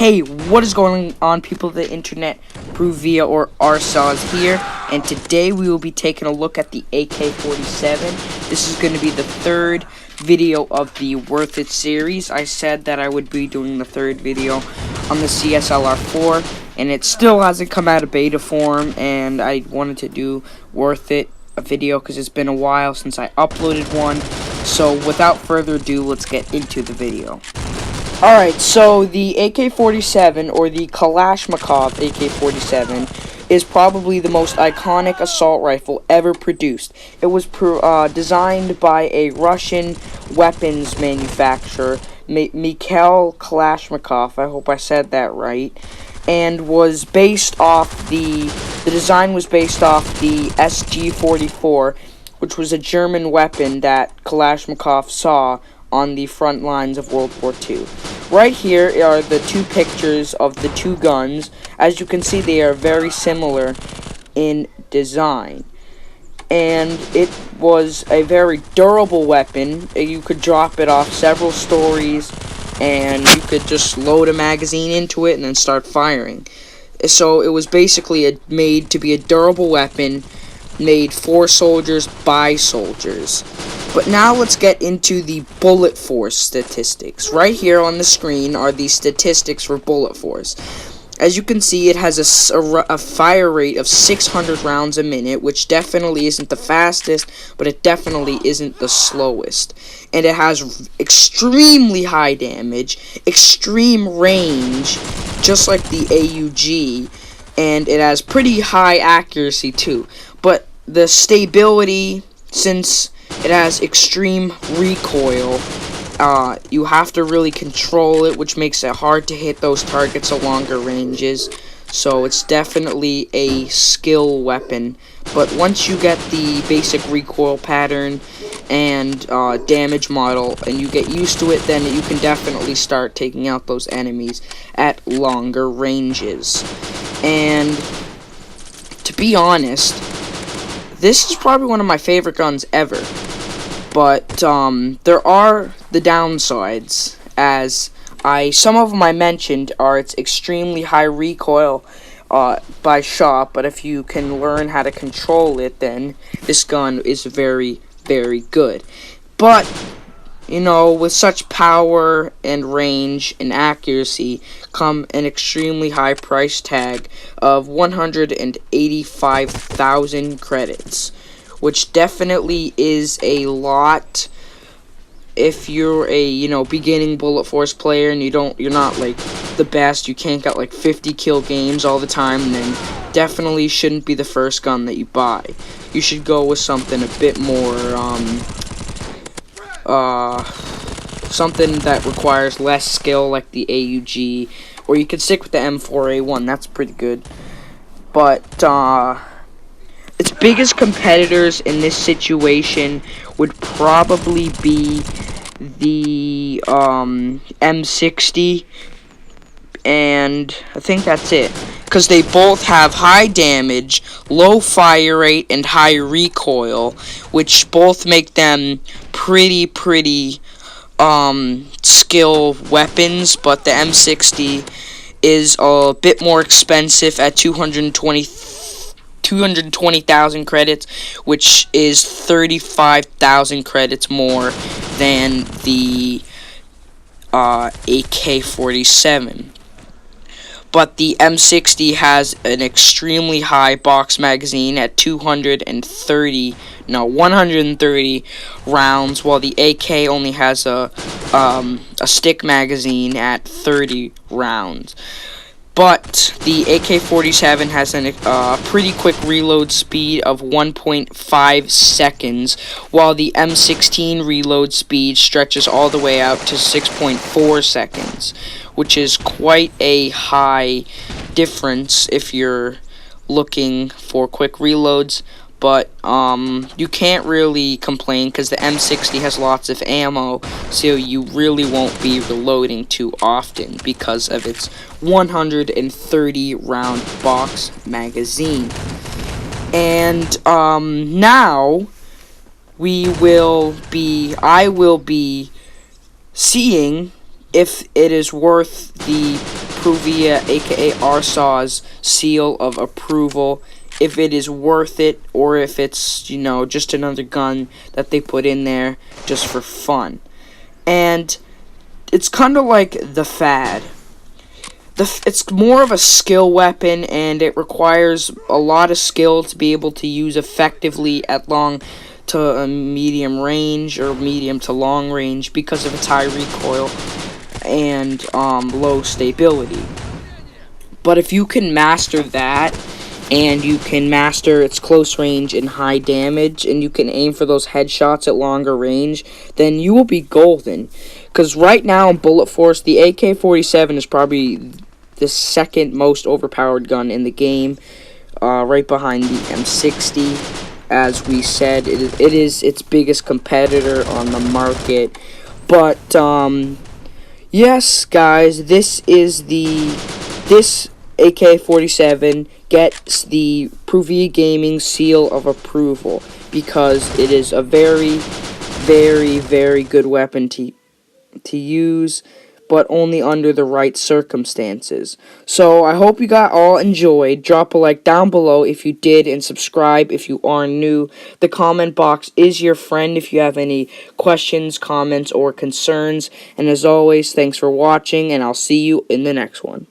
Hey, what is going on, people of the internet? Pruvia or Arsaw is here, and today we will be taking a look at the AK47. This is going to be the third video of the Worth It series. I said that I would be doing the third video on the CSLR4, and it still hasn't come out of beta form, and I wanted to do Worth It, a video, because it's been a while since I uploaded one. So without further ado, let's get into the video. Alright, so the AK-47, or the Kalashnikov AK-47, is probably the most iconic assault rifle ever produced. It was designed by a Russian weapons manufacturer, Mikhail Kalashnikov, I hope I said that right, and was based off the design was based off the SG-44, which was a German weapon that Kalashnikov saw on the front lines of World War II. Right here are the two pictures of the two guns. As you can see, they are very similar in design. And it was a very durable weapon. You could drop it off several stories, and you could just load a magazine into it and then start firing. So it was basically made to be a durable weapon, made for soldiers by soldiers. But now let's get into the bullet force statistics. Right here on the screen are the statistics for bullet force. As you can see, it has a fire rate of 600 rounds a minute, which definitely isn't the fastest, but it definitely isn't the slowest. And it has extremely high damage, extreme range, just like the AUG, and it has pretty high accuracy too. But the stability, since it has extreme recoil, you have to really control it, which makes it hard to hit those targets at longer ranges. So it's definitely a skill weapon. But once you get the basic recoil pattern and damage model, and you get used to it, then you can definitely start taking out those enemies at longer ranges. And to be honest, this is probably one of my favorite guns ever. But there are the downsides, as some of them I mentioned are its extremely high recoil by shot, but if you can learn how to control it, then this gun is very, very good. But, you know, with such power and range and accuracy come an extremely high price tag of 185,000 credits, which definitely is a lot if you're a, beginning bullet force player and you're not like the best, you can't get like 50 kill games all the time, then definitely shouldn't be the first gun that you buy. You should go with something a bit more something that requires less skill, like the AUG, or you could stick with the M4A1. That's pretty good. But its biggest competitors in this situation would probably be the M60, and I think that's it, because they both have high damage, low fire rate, and high recoil, which both make them pretty skill weapons. But the M60 is a bit more expensive at 220,000 credits, which is 35,000 credits more than the AK-47. But the M60 has an extremely high box magazine at 130 rounds, while the AK only has a stick magazine at 30 rounds. But the AK-47 has a pretty quick reload speed of 1.5 seconds, while the M16 reload speed stretches all the way out to 6.4 seconds, which is quite a high difference if you're looking for quick reloads. But you can't really complain, because the M60 has lots of ammo, so you really won't be reloading too often because of its 130 round box magazine. And now I will be seeing if it is worth the Pruvia, aka Arsaw's seal of approval, if it is worth it or if it's, just another gun that they put in there just for fun. And it's kind of like the fad. It's more of a skill weapon, and it requires a lot of skill to be able to use effectively at long to medium range or medium to long range because of its high recoil and low stability. But if you can master that, and you can master its close range and high damage, and you can aim for those headshots at longer range, then you will be golden. Because right now in Bullet Force, the AK47 is probably the second most overpowered gun in the game, right behind the M60. As we said, it is its biggest competitor on the market. But yes, guys, this AK47 gets the Pruvia Gaming seal of approval because it is a very, very, very good weapon to use, but only under the right circumstances. So I hope you guys all enjoyed. Drop a like down below if you did, and subscribe if you are new. The comment box is your friend if you have any questions, comments, or concerns. And as always, thanks for watching, and I'll see you in the next one.